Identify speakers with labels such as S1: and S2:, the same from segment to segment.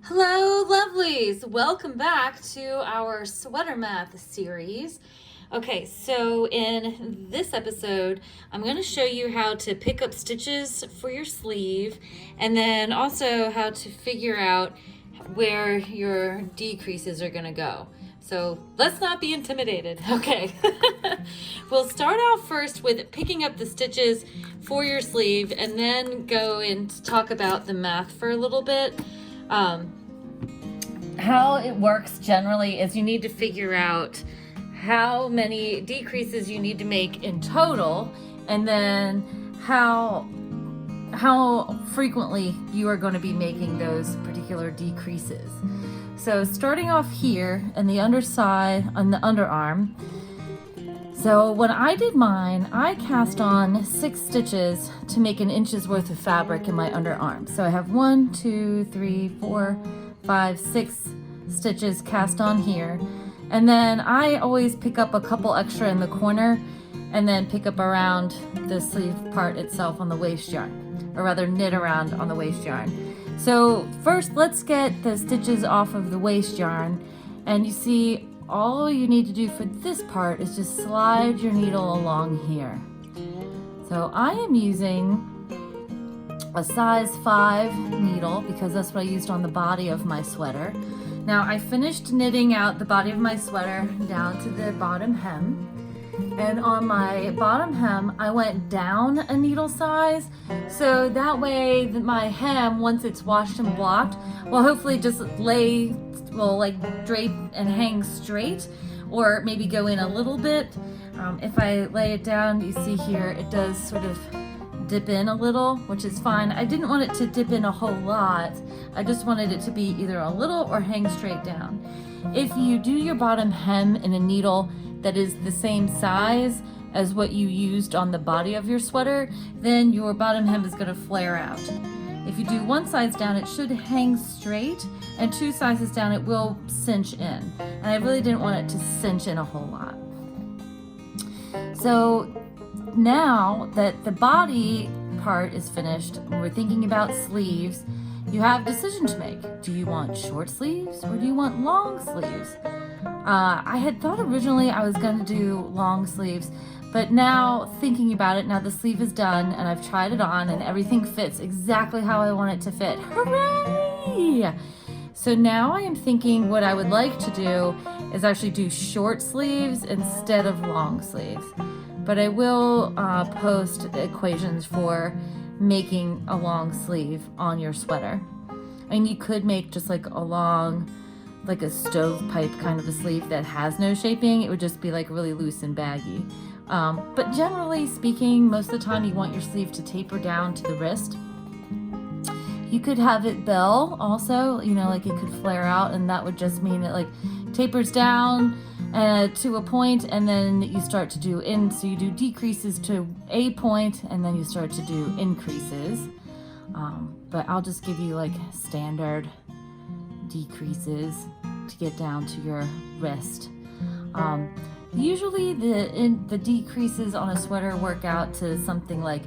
S1: Hello, lovelies! Welcome back to our sweater math series. Okay, so in this episode, I'm going to show you how to pick up stitches for your sleeve and then also how to figure out where your decreases are going to go. So let's not be intimidated. Okay, we'll start out first with picking up the stitches for your sleeve and then go and talk about the math for a little bit. How it works generally is you need to figure out how many decreases you need to make in total, and then how frequently you are going to be making those particular decreases. So starting off here in the underside on the underarm. So when I did mine, I cast on 6 stitches to make an inch's worth of fabric in my underarm. So I have 1, 2, 3, 4, 5, 6 stitches cast on here. And then I always pick up a couple extra in the corner and then pick up around the sleeve part itself on the waist yarn, or rather knit around on the waist yarn. So first let's get the stitches off of the waist yarn, and you see all you need to do for this part is just slide your needle along here. So I am using a size 5 needle because that's what I used on the body of my sweater. Now I finished knitting out the body of my sweater down to the bottom hem. And on my bottom hem, I went down a needle size. So that way my hem, once it's washed and blocked, will hopefully just drape and hang straight, or maybe go in a little bit. If I lay it down, you see here, it does sort of dip in a little, which is fine. I didn't want it to dip in a whole lot. I just wanted it to be either a little or hang straight down. If you do your bottom hem in a needle that is the same size as what you used on the body of your sweater, then your bottom hem is going to flare out. If you do one size down, it should hang straight, and 2 sizes down, it will cinch in. And I really didn't want it to cinch in a whole lot. So now that the body part is finished, and we're thinking about sleeves, you have a decision to make. Do you want short sleeves or do you want long sleeves? I had thought originally I was going to do long sleeves, but now thinking about it, now the sleeve is done and I've tried it on and everything fits exactly how I want it to fit. Hooray! So now I am thinking what I would like to do is actually do short sleeves instead of long sleeves. But I will post equations for making a long sleeve on your sweater. And you could make just like a long, like a stovepipe kind of a sleeve that has no shaping. It would just be like really loose and baggy. But generally speaking, most of the time you want your sleeve to taper down to the wrist. You could have it bell also, like it could flare out, and that would just mean it like tapers down to a point, and then you start to do so you do decreases to a point, and then you start to do increases. But I'll just give you like standard decreases to get down to your wrist. Usually the decreases on a sweater work out to something like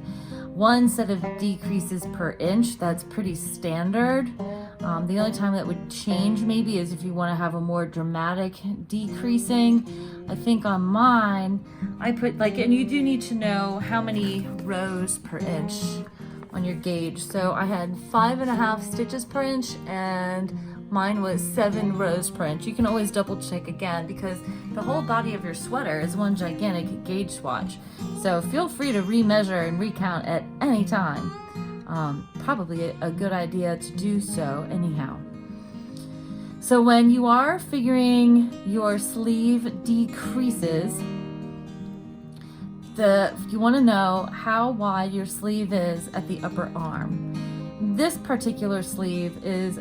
S1: 1 set of decreases per inch. That's pretty standard. The only time that would change maybe is if you want to have a more dramatic decreasing. I think on mine, I put and you do need to know how many rows per inch on your gauge. So I had 5.5 stitches per inch, and mine was 7 rows per inch. You can always double check again because the whole body of your sweater is one gigantic gauge swatch. So feel free to remeasure and recount at any time. Probably a good idea to do so anyhow. So when you are figuring your sleeve decreases, you want to know how wide your sleeve is at the upper arm. This particular sleeve is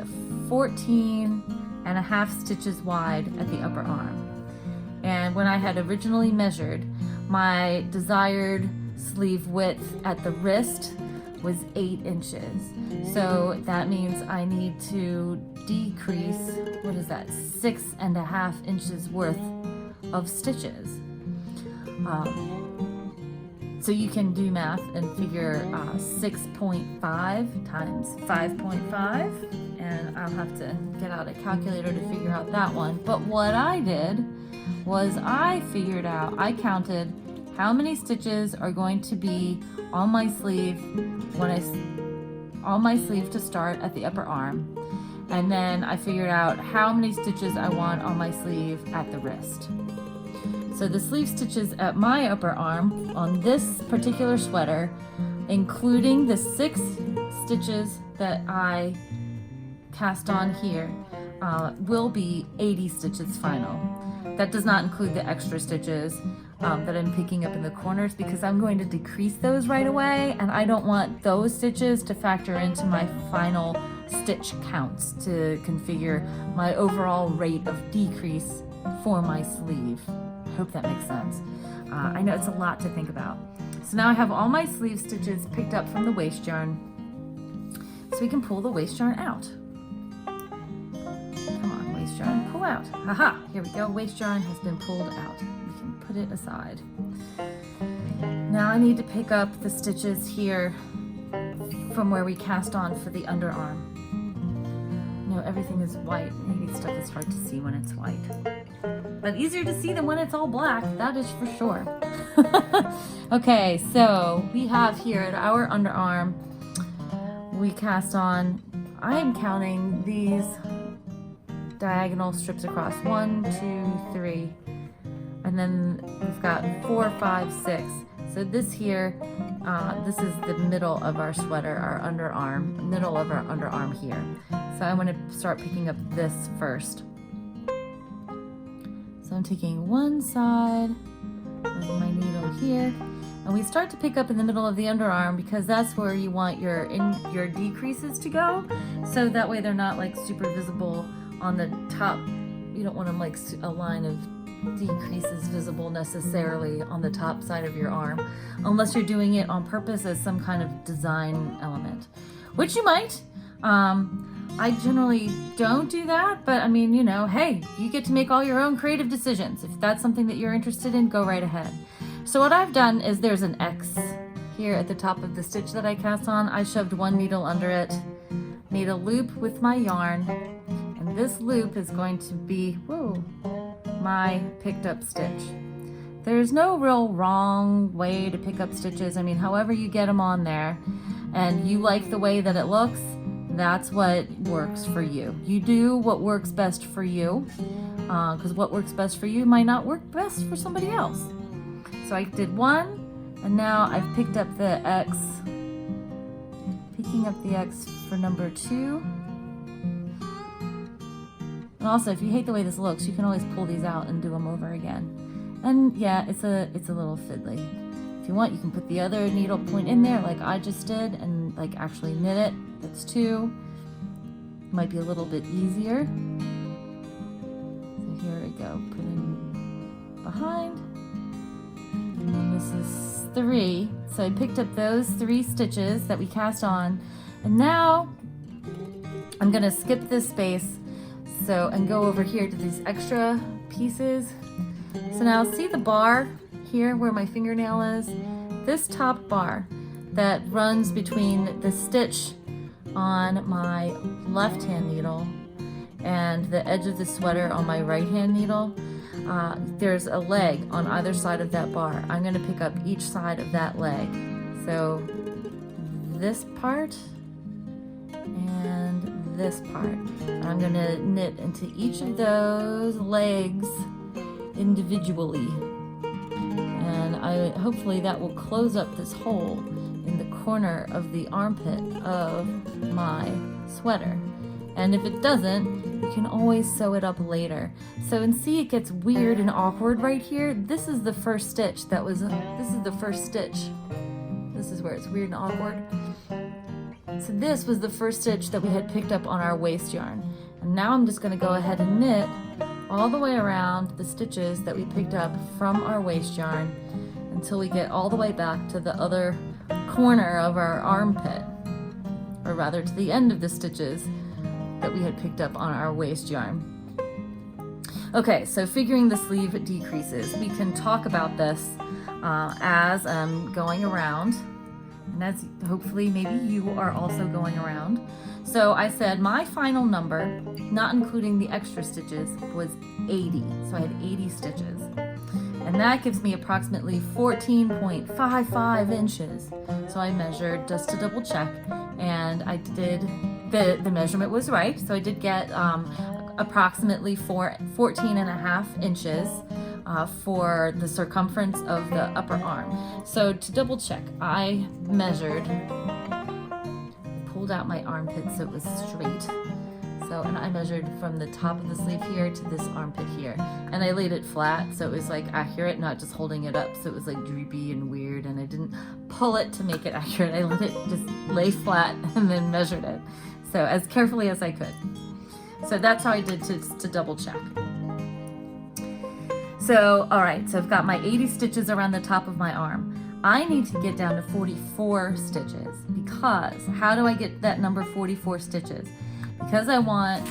S1: 14.5 stitches wide at the upper arm. And when I had originally measured, my desired sleeve width at the wrist was 8 inches. So that means I need to decrease, 6.5 inches worth of stitches. So you can do math and figure 6.5 times 5.5, and I'll have to get out a calculator to figure out that one. But what I did was I counted how many stitches are going to be on my sleeve to start at the upper arm. And then I figured out how many stitches I want on my sleeve at the wrist. So the sleeve stitches at my upper arm on this particular sweater, including the 6 stitches that I cast on here, will be 80 stitches final. That does not include the extra stitches that I'm picking up in the corners, because I'm going to decrease those right away, and I don't want those stitches to factor into my final stitch counts to configure my overall rate of decrease for my sleeve. Hope that makes sense. I know it's a lot to think about. So now I have all my sleeve stitches picked up from the waist yarn, so we can pull the waist yarn out. Come on, waist yarn, pull out. Haha, here we go. Waist yarn has been pulled out. We can put it aside. Now I need to pick up the stitches here from where we cast on for the underarm. No, everything is white. Maybe stuff is hard to see when it's white, but easier to see than when it's all black, that is for sure. Okay, so we have here at our underarm, we cast on, I am counting these diagonal strips across, 1, 2, 3, and then we've got 4, 5, 6. So this here, this is the middle of our sweater, our underarm, middle of our underarm here. So I'm going to start picking up this first. So I'm taking one side of my needle here, and we start to pick up in the middle of the underarm because that's where you want your decreases to go. So that way they're not like super visible on the top. You don't want them like a line of decreases visible necessarily on the top side of your arm, unless you're doing it on purpose as some kind of design element, which you might. I generally don't do that, but I mean, you know, hey, you get to make all your own creative decisions. If that's something that you're interested in, go right ahead. So what I've done is there's an X here at the top of the stitch that I cast on. I shoved one needle under it, made a loop with my yarn, and this loop is going to be, my picked up stitch. There's no real wrong way to pick up stitches. I mean, however you get them on there and you like the way that it looks, that's what works for you. You do what works best for you, because what works best for you might not work best for somebody else. So I did one, and now I've picked up the X, picking up the X for number 2. And also, if you hate the way this looks, you can always pull these out and do them over again. And yeah, it's a little fiddly. If you want, you can put the other needle point in there like I just did and like actually knit it. That's 2. Might be a little bit easier. So here we go, put in behind. And then this is 3. So I picked up those 3 stitches that we cast on. And now I'm gonna skip this space and go over here to these extra pieces. So now see the bar here where my fingernail is? This top bar that runs between the stitch on my left hand needle and the edge of the sweater on my right hand needle, there's a leg on either side of that bar. I'm going to pick up each side of that leg. So this part and this part. And I'm going to knit into each of those legs individually. And hopefully that will close up this hole in the corner of the armpit of my sweater. And if it doesn't, you can always sew it up later. So, and see, it gets weird and awkward right here. This is the first stitch this is the first stitch. This is where it's weird and awkward. So this was the first stitch that we had picked up on our waist yarn. And now I'm just going to go ahead and knit all the way around the stitches that we picked up from our waist yarn until we get all the way back to the other corner of our armpit, or rather to the end of the stitches that we had picked up on our waist yarn. Okay, so figuring the sleeve decreases. We can talk about this as I'm going around, and as hopefully maybe you are also going around. So I said my final number, not including the extra stitches, was 80. So I had 80 stitches. And that gives me approximately 14.55 inches. So I measured just to double check, and I did, the measurement was right. So I did get approximately 14.5 inches for the circumference of the upper arm. So to double check, I measured, pulled out my armpit so it was straight. So, and I measured from the top of the sleeve here to this armpit here. And I laid it flat so it was like accurate, not just holding it up so it was like droopy and weird, and I didn't pull it to make it accurate. I let it just lay flat and then measured it. So as carefully as I could. So that's how I did to double check. So, all right, so I've got my 80 stitches around the top of my arm. I need to get down to 44 stitches because how do I get that number 44 stitches? Because I want,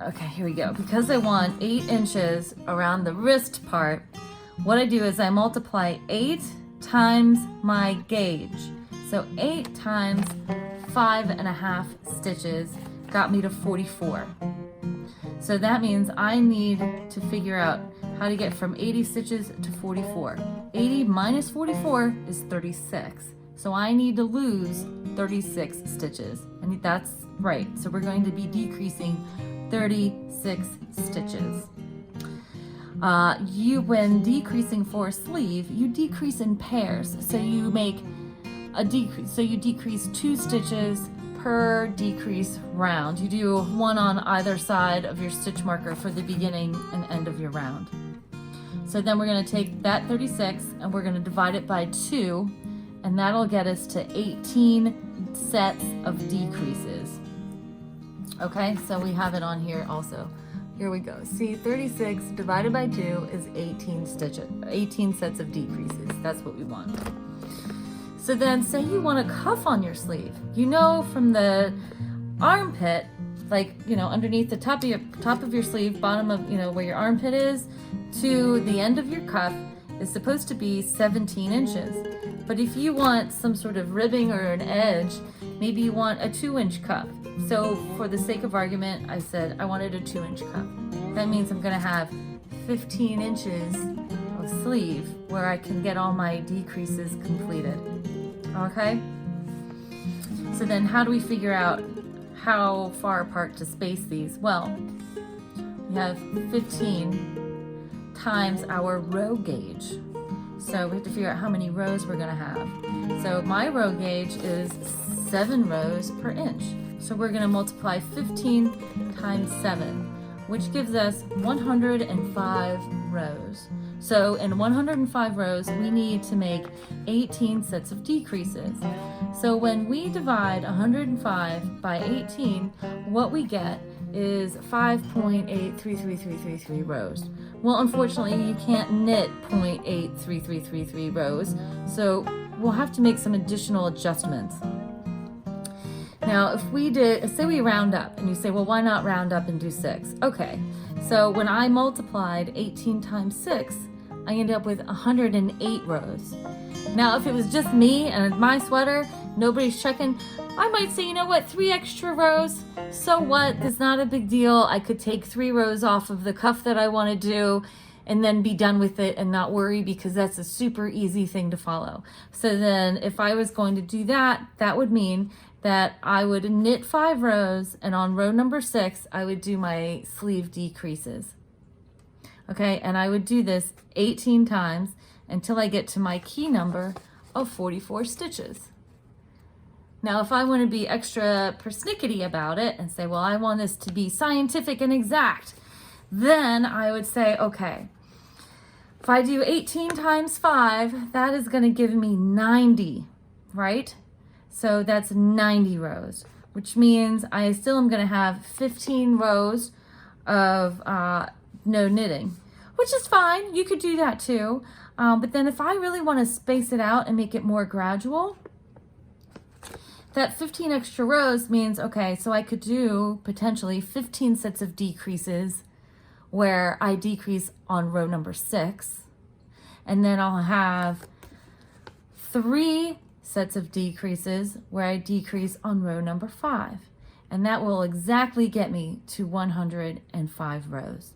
S1: okay, here we go. Because I want 8 inches around the wrist part, what I do is I multiply 8 times my gauge. So 8 times 5.5 stitches got me to 44. So that means I need to figure out how to get from 80 stitches to 44. 80 minus 44 is 36. So I need to lose 36 stitches. And that's right. So we're going to be decreasing 36 stitches. When decreasing for a sleeve, you decrease in pairs. So you make a decrease. So you decrease 2 stitches per decrease round. You do 1 on either side of your stitch marker for the beginning and end of your round. So then we're going to take that 36 and we're going to divide it by 2, and that'll get us to 18 sets of decreases. Okay, so we have it on here also. Here we go. See, 36 divided by 2 is 18 stitches, 18 sets of decreases. That's what we want. So then say you want a cuff on your sleeve. You know, from the armpit, like, you know, underneath the top of your sleeve, bottom of, you know, where your armpit is, to the end of your cuff is supposed to be 17 inches. But if you want some sort of ribbing or an edge, maybe you want a 2-inch cuff. So for the sake of argument, I said I wanted a 2-inch cuff. That means I'm gonna have 15 inches of sleeve where I can get all my decreases completed. Okay? So then how do we figure out how far apart to space these? Well, we have 15 times our row gauge. So we have to figure out how many rows we're gonna have. So my row gauge is 7 rows per inch. So we're gonna multiply 15 times 7, which gives us 105 rows. So in 105 rows, we need to make 18 sets of decreases. So when we divide 105 by 18, what we get is 5.83333 rows. Well, unfortunately, you can't knit 0.83333 rows, so we'll have to make some additional adjustments. Now, if we did, say we round up, and you say, well, why not round up and do 6? Okay, so when I multiplied 18 times 6, I ended up with 108 rows. Now, if it was just me and my sweater, nobody's checking, I might say, you know what, 3 extra rows, so what, it's not a big deal. I could take 3 rows off of the cuff that I want to do and then be done with it and not worry, because that's a super easy thing to follow. So then if I was going to do that, that would mean that I would knit 5 rows, and on row number 6, I would do my sleeve decreases. Okay, and I would do this 18 times until I get to my key number of 44 stitches. Now, if I want to be extra persnickety about it and say, well, I want this to be scientific and exact, then I would say, okay, if I do 18 times 5, that is going to give me 90, right? So that's 90 rows, which means I still am going to have 15 rows of no knitting, which is fine. You could do that too. But then if I really want to space it out and make it more gradual, that 15 extra rows means, okay, so I could do potentially 15 sets of decreases where I decrease on row number 6, and then I'll have 3 sets of decreases where I decrease on row number 5. And that will exactly get me to 105 rows.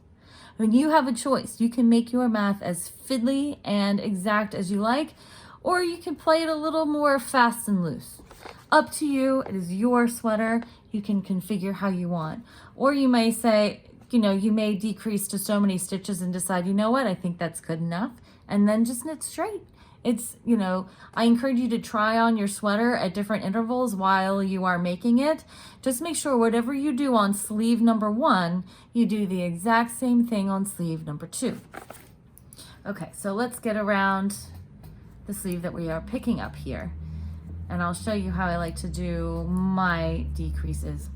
S1: When you have a choice, you can make your math as fiddly and exact as you like, or you can play it a little more fast and loose. Up to you. It is your sweater. You can configure how you want. Or you may say, you may decrease to so many stitches and decide, you know what, I think that's good enough, and then just knit straight. It's, I encourage you to try on your sweater at different intervals while you are making it. Just make sure whatever you do on sleeve number 1, you do the exact same thing on sleeve number 2. Okay, so let's get around the sleeve that we are picking up here. And I'll show you how I like to do my decreases.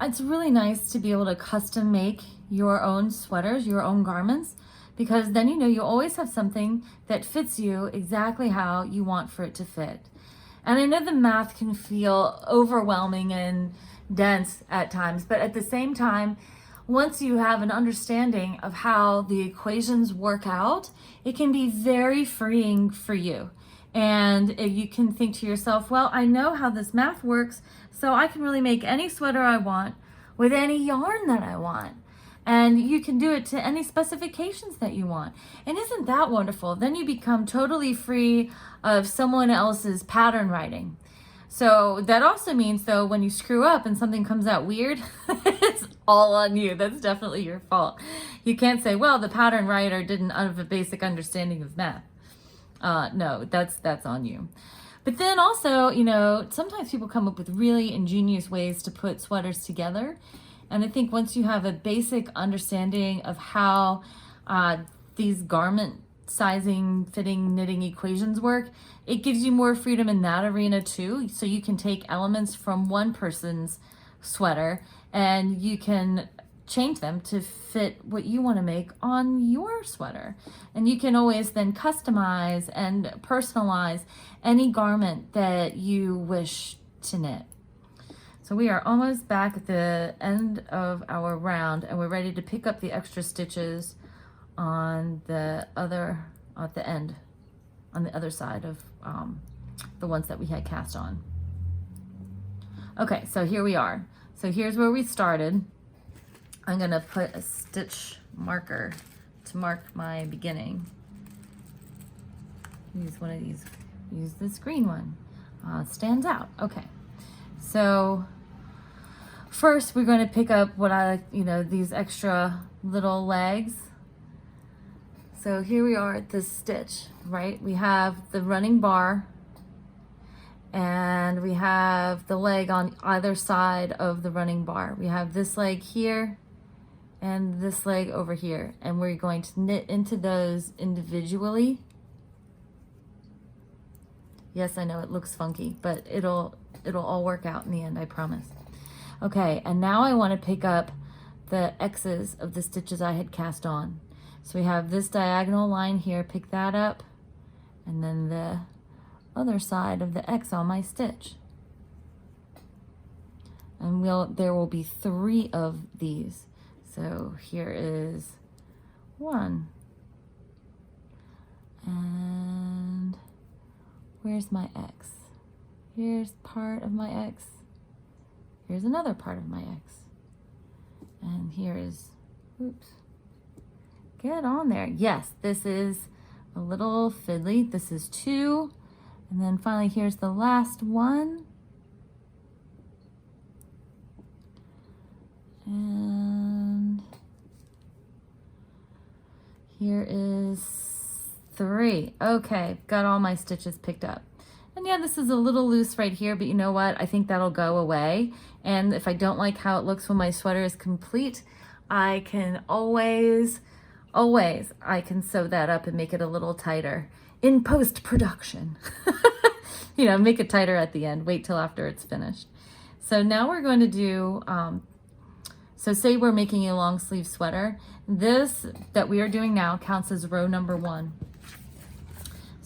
S1: It's really nice to be able to custom make your own sweaters, your own garments, because then you always have something that fits you exactly how you want for it to fit. And I know the math can feel overwhelming and dense at times, but at the same time, once you have an understanding of how the equations work out, it can be very freeing for you. And you can think to yourself, well, I know how this math works, so I can really make any sweater I want with any yarn that I want. And you can do it to any specifications that you want. And isn't that wonderful? Then you become totally free of someone else's pattern writing. So that also means, though, when you screw up and something comes out weird, it's all on you. That's definitely your fault. You can't say, well, the pattern writer didn't have a basic understanding of math. No, that's on you. But then also, sometimes people come up with really ingenious ways to put sweaters together. And I think once you have a basic understanding of how these garment sizing, fitting, knitting equations work, it gives you more freedom in that arena too. So you can take elements from one person's sweater and you can change them to fit what you want to make on your sweater. And you can always then customize and personalize any garment that you wish to knit. So we are almost back at the end of our round, and we're ready to pick up the extra stitches on the other, at the end, on the other side of the ones that we had cast on. Okay, so here we are. So here's where we started. I'm gonna put a stitch marker to mark my beginning. Use one of these, use this green one. Stands out, okay. So first we're going to pick up what these extra little legs. So here we are at this stitch, right? We have the running bar and we have the leg on either side of the running bar. We have this leg here and this leg over here, and we're going to knit into those individually. Yes, I know it looks funky, but it'll all work out in the end, I promise. Okay, and now I want to pick up the X's of the stitches I had cast on. So we have this diagonal line here, pick that up, and then the other side of the X on my stitch. And there will be 3 of these. So here is 1. And where's my X? Here's part of my X. Here's another part of my X. And here is, oops, get on there. Yes, this is a little fiddly. This is 2. And then finally, here's the last one. And here is 3. Okay, got all my stitches picked up. And yeah, this is a little loose right here, but you know what? I think that'll go away. And if I don't like how it looks when my sweater is complete, I can always, I can sew that up and make it a little tighter in post-production. Make it tighter at the end. Wait till after it's finished. So now we're going to do, so say we're making a long sleeve sweater. This that we are doing now counts as row number 1.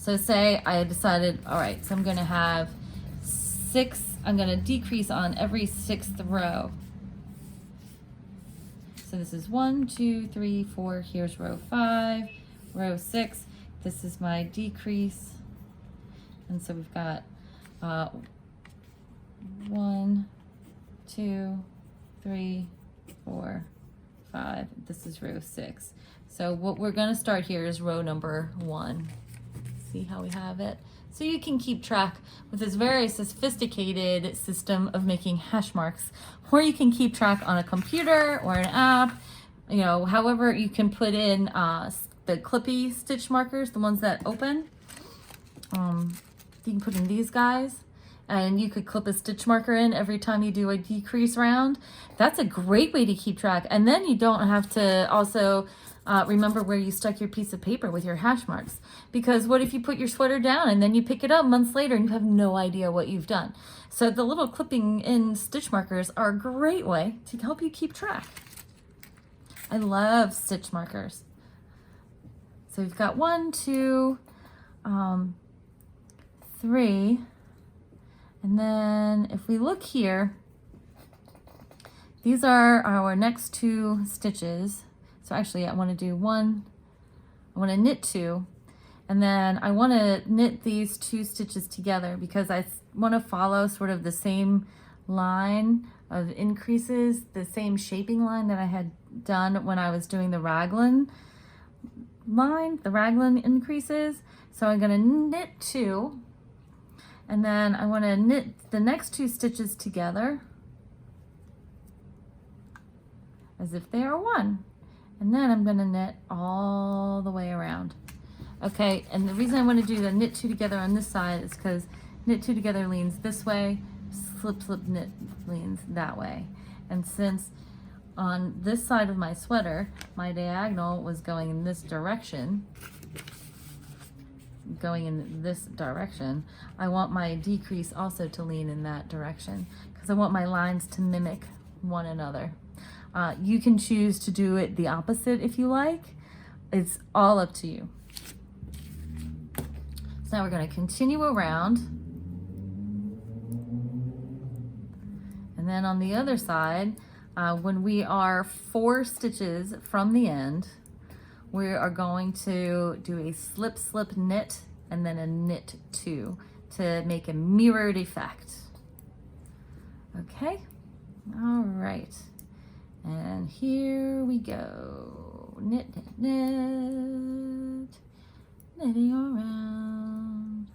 S1: So say I decided, all right, so I'm gonna have 6, I'm gonna decrease on every 6th row. So this is 1, 2, 3, 4, here's row 5, row 6, this is my decrease. And so we've got 1, 2, 3, 4, 5, this is row 6. So what we're gonna start here is row number 1. See how we have it? So you can keep track with this very sophisticated system of making hash marks, or you can keep track on a computer or an app, you know, however you can put in the clippy stitch markers, the ones that open. You can put in these guys, and you could clip a stitch marker in every time you do a decrease round. That's a great way to keep track. And then you don't have to also remember where you stuck your piece of paper with your hash marks. Because what if you put your sweater down and then you pick it up months later and you have no idea what you've done? So the little clipping in stitch markers are a great way to help you keep track. I love stitch markers. So we've got 1, 2, 3, and then if we look here, these are our next 2 stitches. So actually I want to do 1, I want to knit 2, and then I want to knit these 2 stitches together because I want to follow sort of the same line of increases, the same shaping line that I had done when I was doing the raglan line, the raglan increases. So I'm going to knit 2, and then I want to knit the next 2 stitches together as if they are 1. And then I'm gonna knit all the way around. Okay, and the reason I want to do the knit 2 together on this side is because knit 2 together leans this way, slip, slip, knit leans that way. And since on this side of my sweater, my diagonal was going in this direction, I want my decrease also to lean in that direction because I want my lines to mimic one another. You can choose to do it the opposite if you like. It's all up to you. So now we're going to continue around. And then on the other side, when we are 4 stitches from the end, we are going to do a slip, slip, knit, and then a knit 2 to make a mirrored effect. Okay, all right. And here we go. Knit, knit, knit, knitting around.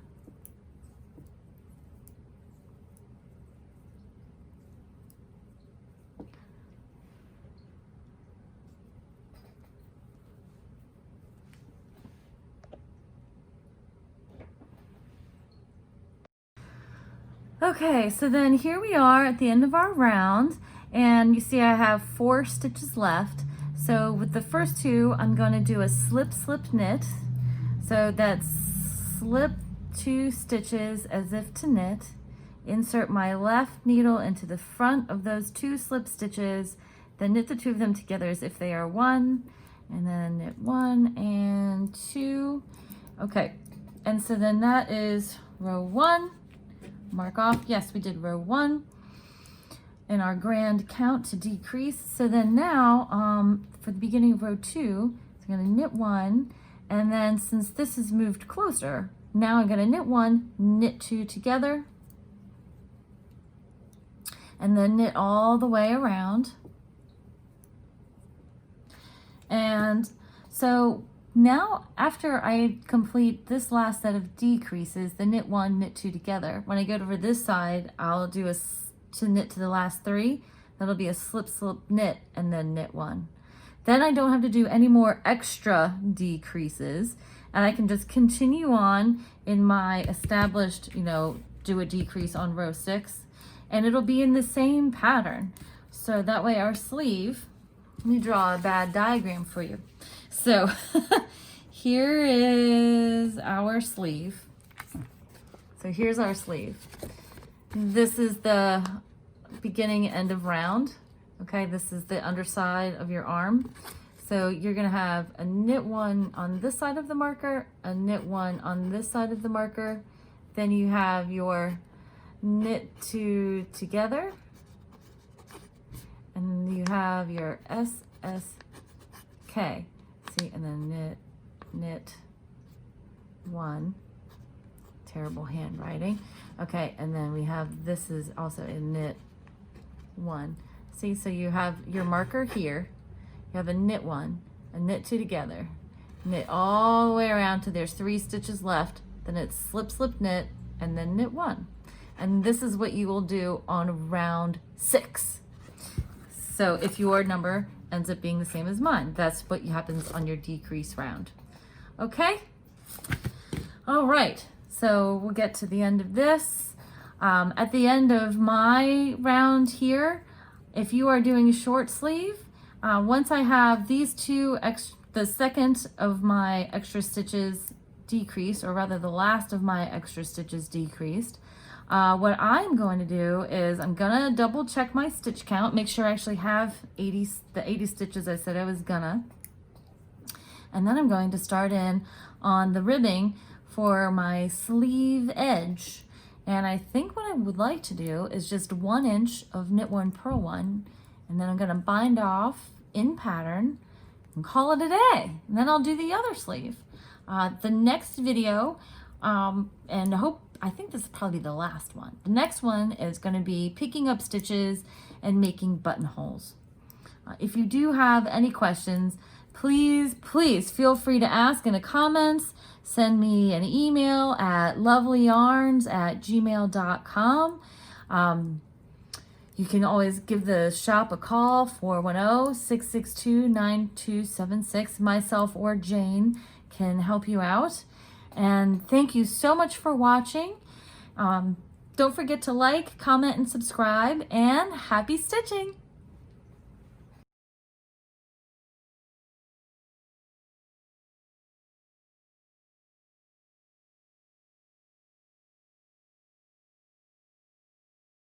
S1: Okay, so then here we are at the end of our round, and you see I have 4 stitches left. So with the first 2, I'm going to do a slip, slip, knit. So that's slip 2 stitches as if to knit, insert my left needle into the front of those 2 slip stitches, then knit the 2 of them together as if they are 1, and then knit 1 and 2. Okay, and so then that is row 1. Mark off, yes, we did row 1 in our grand count to decrease. So then now for the beginning of row 2, so I'm going to knit 1, and then since this has moved closer, now I'm going to knit 1, knit 2 together, and then knit all the way around. And so now after I complete this last set of decreases, the knit 1, knit 2 together, when I go over this side, I'll do to knit to the last 3. That'll be a slip, slip, knit, and then knit 1. Then I don't have to do any more extra decreases, and I can just continue on in my established, do a decrease on row 6, and it'll be in the same pattern. So that way our sleeve, let me draw a bad diagram for you. So here is our sleeve. So here's our sleeve. This is the beginning end of round. Okay, this is the underside of your arm. So you're gonna have a knit one on this side of the marker, a knit one on this side of the marker. Then you have your knit two together, and you have your SSK. See, and then knit one. Terrible handwriting. Okay, and then we have, this is also a knit one. See, so you have your marker here. You have a knit one, a knit two together, knit all the way around to there's 3 stitches left, then it's slip, slip, knit, and then knit one. And this is what you will do on round 6. So if your number ends up being the same as mine, that's what happens on your decrease round. Okay? All right, so we'll get to the end of this. At the end of my round here, if you are doing a short sleeve, once I have these two, the second of my extra stitches decreased, or rather the last of my extra stitches decreased, what I'm going to do is I'm gonna double check my stitch count, make sure I actually have the 80 stitches I said I was gonna, and then I'm going to start in on the ribbing for my sleeve edge. And I think what I would like to do is just 1 inch of knit one, purl one, and then I'm gonna bind off in pattern and call it a day. And then I'll do the other sleeve. The next video, I think this will probably be the last one. The next one is gonna be picking up stitches and making buttonholes. If you do have any questions, please feel free to ask in the comments. Send me an email at lovelyarns@gmail.com. You can always give the shop a call, 410-662-9276. Myself or Jane can help you out. And thank you so much for watching. Don't forget to like, comment, and subscribe, and happy stitching!